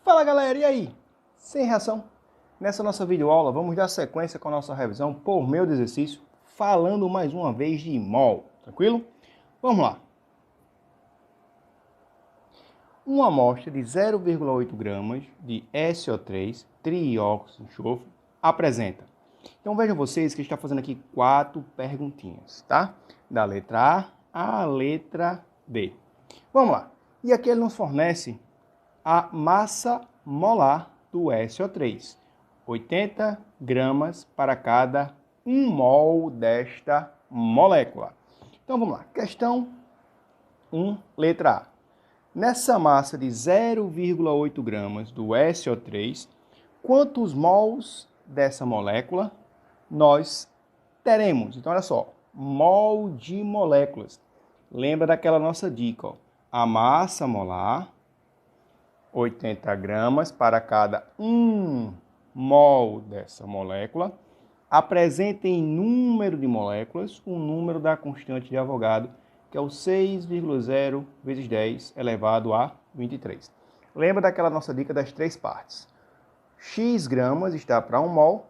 Fala galera, e aí? Sem reação? Nessa nossa videoaula vamos dar sequência com a nossa revisão por meio do exercício, falando mais uma vez de mol, tranquilo? Vamos lá. Uma amostra de 0,8 gramas de SO3, trióxido de enxofre, apresenta. Então vejam vocês que a gente está fazendo aqui 4 perguntinhas, tá? Da letra A à letra D. Vamos lá. E aqui ele nos fornece a massa molar do SO3. 80 gramas para cada 1 mol desta molécula. Então vamos lá. Questão 1, letra A. Nessa massa de 0,8 gramas do SO3, quantos mols dessa molécula nós teremos? Então olha só, mol de moléculas. Lembra daquela nossa dica, ó. A massa molar, 80 gramas para cada 1 mol dessa molécula, apresenta em número de moléculas o número da constante de Avogadro, que é o 6,0 vezes 10 elevado a 23. Lembra daquela nossa dica das 3 partes. X gramas está para 1 mol,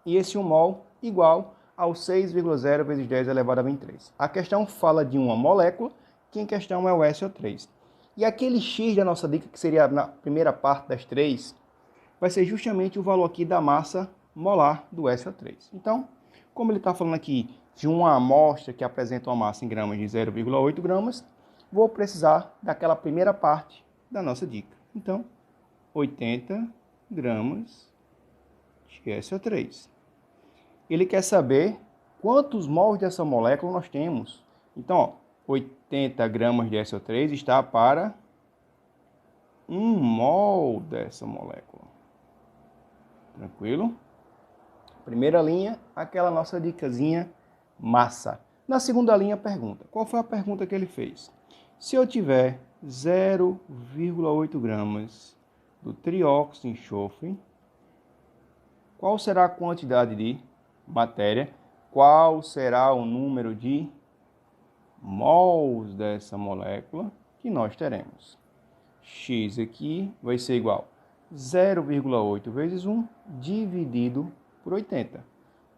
e esse 1 mol igual ao 6,0 vezes 10 elevado a 23. A questão fala de uma molécula, que em questão é o SO3. E aquele X da nossa dica, que seria na primeira parte das 3, vai ser justamente o valor aqui da massa molar do SO3. Então, como ele está falando aqui de uma amostra que apresenta uma massa em gramas de 0,8 gramas, vou precisar daquela primeira parte da nossa dica. Então, 80 gramas de SO3. Ele quer saber quantos mols dessa molécula nós temos. Então, ó, 80 gramas de SO3 está para 1 mol dessa molécula. Tranquilo? Primeira linha, aquela nossa dicasinha, massa. Na segunda linha, pergunta. Qual foi a pergunta que ele fez? Se eu tiver 0,8 gramas do trióxido de enxofre, qual será a quantidade de matéria? Qual será o número de mols dessa molécula que nós teremos? X aqui vai ser igual a 0,8 vezes 1 dividido por 80,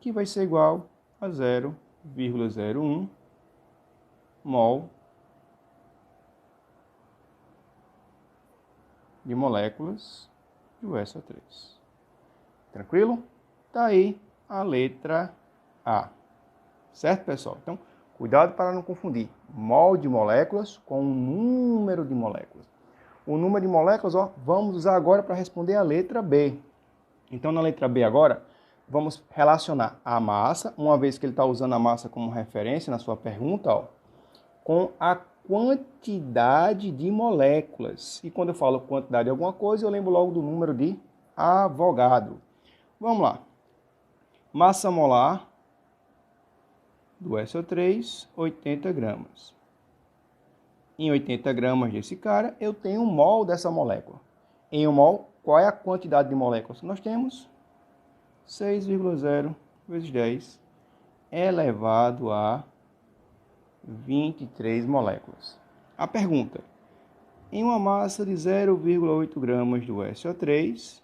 que vai ser igual a 0,01 mol de moléculas do SO3. Tranquilo? Tá aí a letra A. Certo, pessoal? Então, cuidado para não confundir mol de moléculas com o número de moléculas. O número de moléculas, ó, vamos usar agora para responder a letra B. Então, na letra B agora, vamos relacionar a massa, uma vez que ele está usando a massa como referência na sua pergunta, ó, com a quantidade de moléculas. E quando eu falo quantidade de alguma coisa, eu lembro logo do número de Avogadro. Vamos lá. Massa molar do SO3, 80 gramas. Em 80 gramas desse cara, eu tenho 1 mol dessa molécula. Em 1 mol, qual é a quantidade de moléculas que nós temos? 6,0 vezes 10 elevado a 23 moléculas. A pergunta: em uma massa de 0,8 gramas do SO3,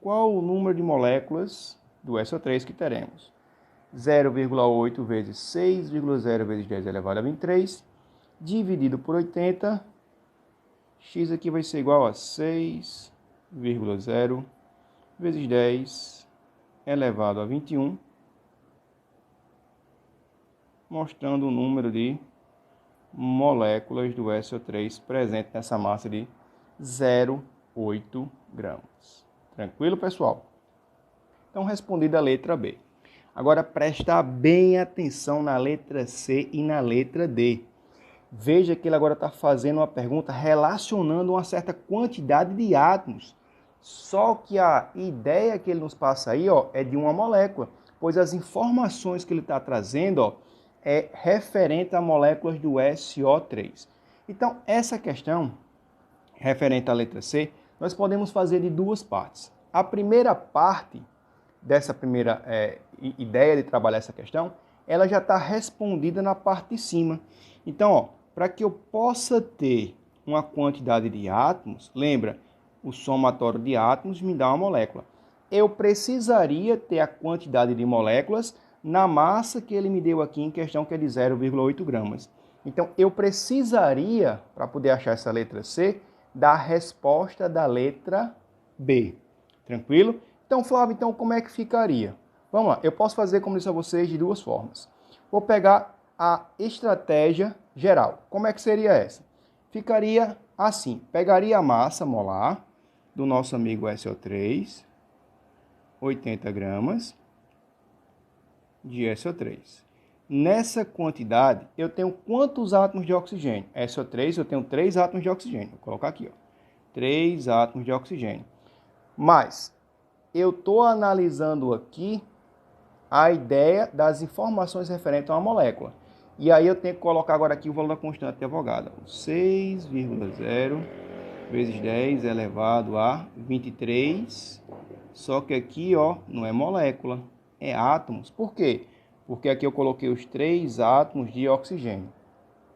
qual o número de moléculas do SO3 que teremos? 0,8 vezes 6,0 vezes 10 elevado a 23, dividido por 80, x aqui vai ser igual a 6,0 vezes 10 elevado a 21, mostrando o número de moléculas do SO3 presente nessa massa de 0,8 gramas. Tranquilo, pessoal? Então, respondida a letra B. Agora, presta bem atenção na letra C e na letra D. Veja que ele agora está fazendo uma pergunta relacionando uma certa quantidade de átomos. Só que a ideia que ele nos passa aí, ó, é de uma molécula, pois as informações que ele está trazendo, ó, é referente a moléculas do SO3. Então, essa questão, referente à letra C, nós podemos fazer de 2 partes. A primeira parte dessa primeira ideia de trabalhar essa questão, ela já está respondida na parte de cima. Então, ó, para que eu possa ter uma quantidade de átomos, lembra, o somatório de átomos me dá uma molécula. Eu precisaria ter a quantidade de moléculas na massa que ele me deu aqui em questão, que é de 0,8 gramas. Então, eu precisaria, para poder achar essa letra C, da resposta da letra B. Tranquilo? Então, Flávio, então como é que ficaria? Vamos lá, eu posso fazer, como disse a vocês, de duas formas. Vou pegar a estratégia geral. Como é que seria essa? Ficaria assim, pegaria a massa molar do nosso amigo SO3, 80 gramas de SO3. Nessa quantidade, eu tenho quantos átomos de oxigênio? SO3, eu tenho 3 átomos de oxigênio. Vou colocar aqui, ó. 3 átomos de oxigênio. Mas eu estou analisando aqui a ideia das informações referentes a uma molécula. E aí eu tenho que colocar agora aqui o valor da constante de Avogadro. 6,0 vezes 10 elevado a 23. Só que aqui, ó, não é molécula, é átomos. Por quê? Porque aqui eu coloquei os 3 átomos de oxigênio.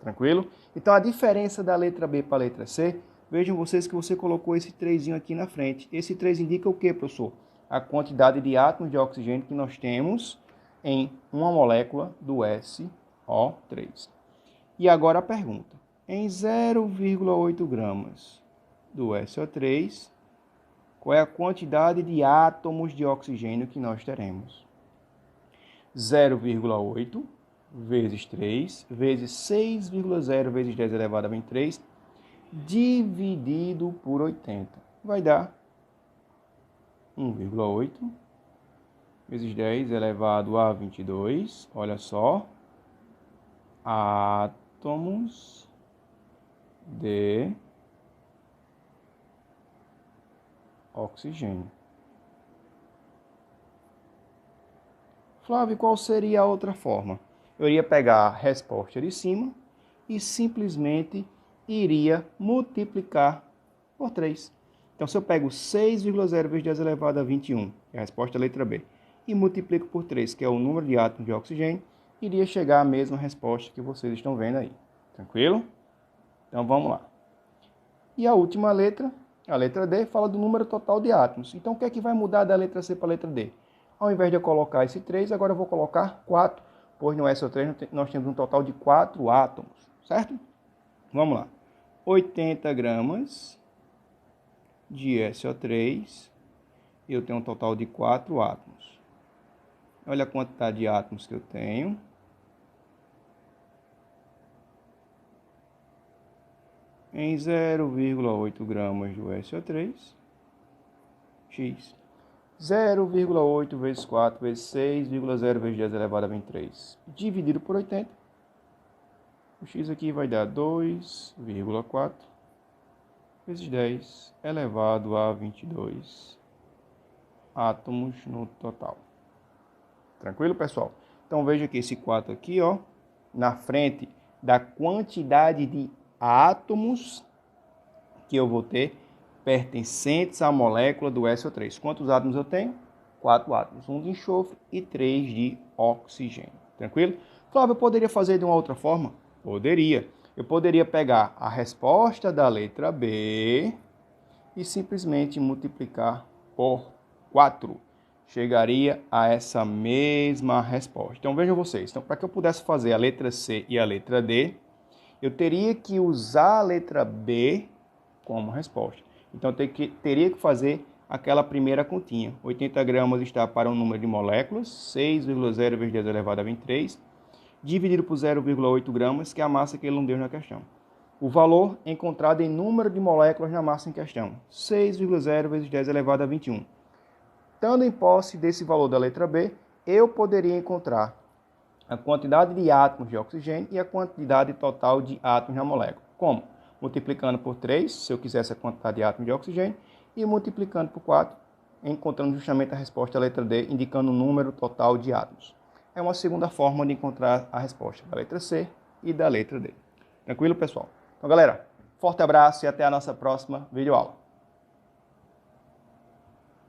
Tranquilo? Então a diferença da letra B para a letra C, vejam vocês que você colocou esse 3 aqui na frente. Esse 3 indica o quê, professor? A quantidade de átomos de oxigênio que nós temos em uma molécula do SO3. E agora a pergunta. Em 0,8 gramas do SO3, qual é a quantidade de átomos de oxigênio que nós teremos? 0,8 vezes 3 vezes 6,0 vezes 10 elevado a 23 dividido por 80. Vai dar 1,8 vezes 10 elevado a 22. Olha só. Átomos de oxigênio. Flávio, qual seria a outra forma? Eu iria pegar a resposta de cima e simplesmente iria multiplicar por 3. Então, se eu pego 6,0 vezes 10 elevado a 21, que é a resposta da letra B, e multiplico por 3, que é o número de átomos de oxigênio, iria chegar à mesma resposta que vocês estão vendo aí. Tranquilo? Então, vamos lá. E a última letra, a letra D, fala do número total de átomos. Então, o que é que vai mudar da letra C para a letra D? Ao invés de eu colocar esse 3, agora eu vou colocar 4, pois no SO3 nós temos um total de 4 átomos, certo? Vamos lá. 80 gramas de SO3, e eu tenho um total de 4 átomos. Olha a quantidade de átomos que eu tenho. Em 0,8 gramas do SO3, X. 0,8 vezes 4 vezes 6,0 vezes 10 elevado a 23, dividido por 80. O x aqui vai dar 2,4 vezes 10 elevado a 22 átomos no total. Tranquilo, pessoal? Então veja que esse 4 aqui, ó, na frente da quantidade de átomos que eu vou ter pertencentes à molécula do SO3. Quantos átomos eu tenho? 4 átomos. 1 de enxofre e 3 de oxigênio. Tranquilo? Flávio, eu poderia fazer de uma outra forma? Poderia. Eu poderia pegar a resposta da letra B e simplesmente multiplicar por 4. Chegaria a essa mesma resposta. Então, vejam vocês. Então, para que eu pudesse fazer a letra C e a letra D, eu teria que usar a letra B como resposta. Então, teria que fazer aquela primeira continha. 80 gramas está para um número de moléculas, 6,0 vezes 10 elevado a 23, dividido por 0,8 gramas, que é a massa que ele não deu na questão. O valor encontrado em número de moléculas na massa em questão, 6,0 vezes 10 elevado a 21. Estando em posse desse valor da letra B, eu poderia encontrar a quantidade de átomos de oxigênio e a quantidade total de átomos na molécula. Como? Multiplicando por 3, se eu quisesse a quantidade de átomos de oxigênio, e multiplicando por 4, encontrando justamente a resposta da letra D, indicando o número total de átomos. É uma segunda forma de encontrar a resposta da letra C e da letra D. Tranquilo, pessoal? Então, galera, forte abraço e até a nossa próxima videoaula.